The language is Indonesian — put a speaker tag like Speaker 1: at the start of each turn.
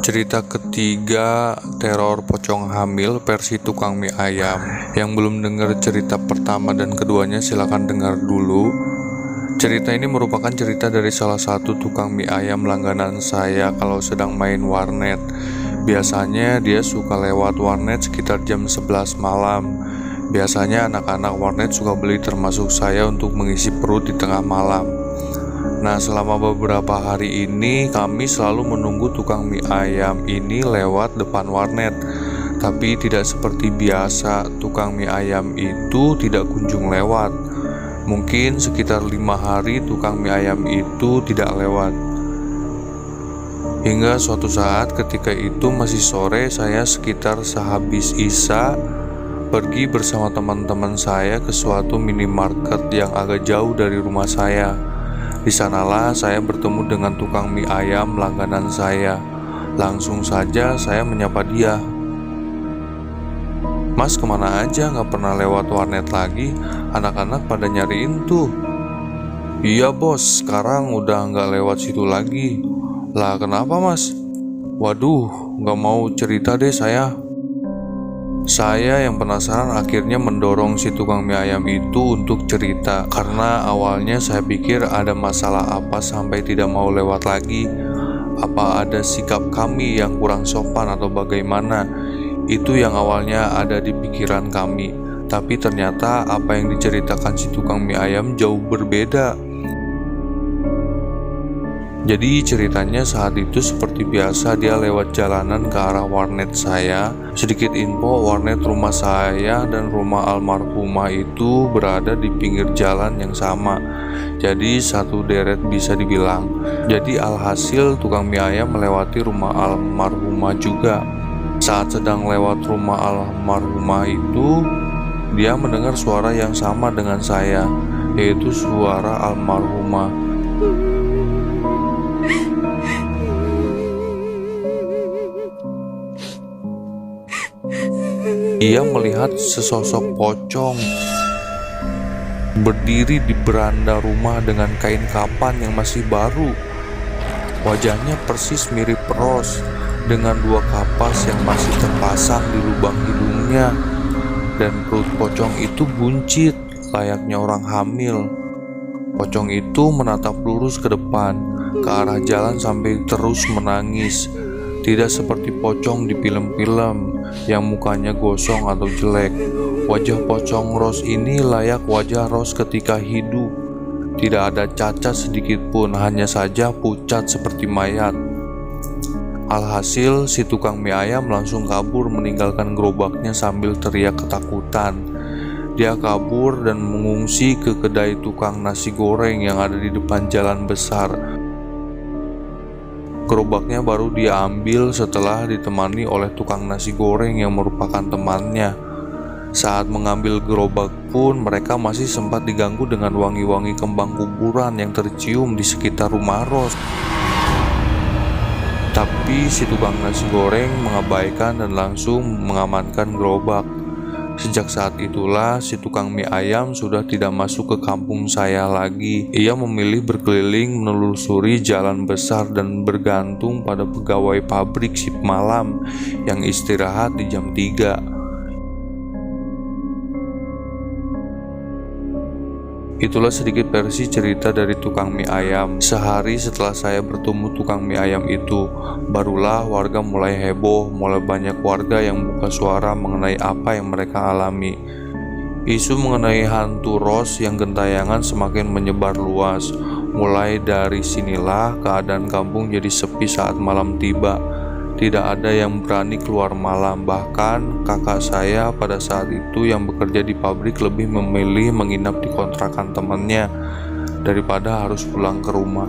Speaker 1: Cerita ketiga, teror pocong hamil versi tukang mie ayam. Yang belum dengar cerita pertama dan keduanya silahkan dengar dulu. Cerita ini merupakan cerita dari salah satu tukang mie ayam langganan saya kalau sedang main warnet. Biasanya dia suka lewat warnet sekitar jam 11 malam. Biasanya anak-anak warnet suka beli termasuk saya untuk mengisi perut di tengah malam. Nah, selama beberapa hari ini kami selalu menunggu tukang mie ayam ini lewat depan warnet. Tapi tidak seperti biasa, tukang mie ayam itu tidak kunjung lewat. Mungkin sekitar 5 hari tukang mie ayam itu tidak lewat. Hingga suatu saat ketika itu masih sore, saya sekitar sehabis Isya pergi bersama teman-teman saya ke suatu minimarket yang agak jauh dari rumah saya. Di sanalah saya bertemu dengan tukang mie ayam langganan saya. Langsung saja saya menyapa dia. "Mas, kemana aja? Gak pernah lewat warnet lagi. Anak-anak pada nyariin tuh." "Iya bos, sekarang udah gak lewat situ lagi." "Lah kenapa mas?" "Waduh, gak mau cerita deh saya." Saya yang penasaran akhirnya mendorong si tukang mie ayam itu untuk cerita. Karena awalnya saya pikir ada masalah apa sampai tidak mau lewat lagi. Apa ada sikap kami yang kurang sopan atau bagaimana? Itu yang awalnya ada di pikiran kami. Tapi ternyata apa yang diceritakan si tukang mie ayam jauh berbeda. Jadi ceritanya saat itu seperti biasa dia lewat jalanan ke arah warnet saya. Sedikit info, warnet rumah saya dan rumah almarhumah itu berada di pinggir jalan yang sama. Jadi satu deret bisa dibilang. Jadi alhasil tukang mie ayam melewati rumah almarhumah juga. Saat sedang lewat rumah almarhumah itu, dia mendengar suara yang sama dengan saya, yaitu suara almarhumah. Ia melihat sesosok pocong berdiri di beranda rumah dengan kain kapan yang masih baru. Wajahnya persis mirip Ros, dengan 2 kapas yang masih terpasang di lubang hidungnya. Dan perut pocong itu buncit layaknya orang hamil. Pocong itu menatap lurus ke depan, ke arah jalan sambil terus menangis. Tidak seperti pocong di film-film yang mukanya gosong atau jelek. Wajah pocong Ros ini layak wajah Ros ketika hidup. Tidak ada cacat sedikit pun, hanya saja pucat seperti mayat. Alhasil si tukang mie ayam langsung kabur meninggalkan gerobaknya sambil teriak ketakutan. Dia kabur dan mengungsi ke kedai tukang nasi goreng yang ada di depan jalan besar. Gerobaknya baru dia ambil setelah ditemani oleh tukang nasi goreng yang merupakan temannya. Saat mengambil gerobak pun mereka masih sempat diganggu dengan wangi-wangi kembang kuburan yang tercium di sekitar rumah Ros. Tapi si tukang nasi goreng mengabaikan dan langsung mengamankan gerobak. Sejak saat itulah si tukang mie ayam sudah tidak masuk ke kampung saya lagi. Ia memilih berkeliling menelusuri jalan besar dan bergantung pada pegawai pabrik shift malam yang istirahat di jam 3. Itulah sedikit versi cerita dari tukang mie ayam. Sehari setelah saya bertemu tukang mie ayam itu, barulah warga mulai heboh. Mulai banyak warga yang buka suara mengenai apa yang mereka alami. Isu mengenai hantu Ros yang gentayangan semakin menyebar luas. Mulai dari sinilah keadaan kampung jadi sepi saat malam tiba. Tidak ada yang berani keluar malam. Bahkan kakak saya pada saat itu yang bekerja di pabrik lebih memilih menginap di kontrakan temannya daripada harus pulang ke rumah.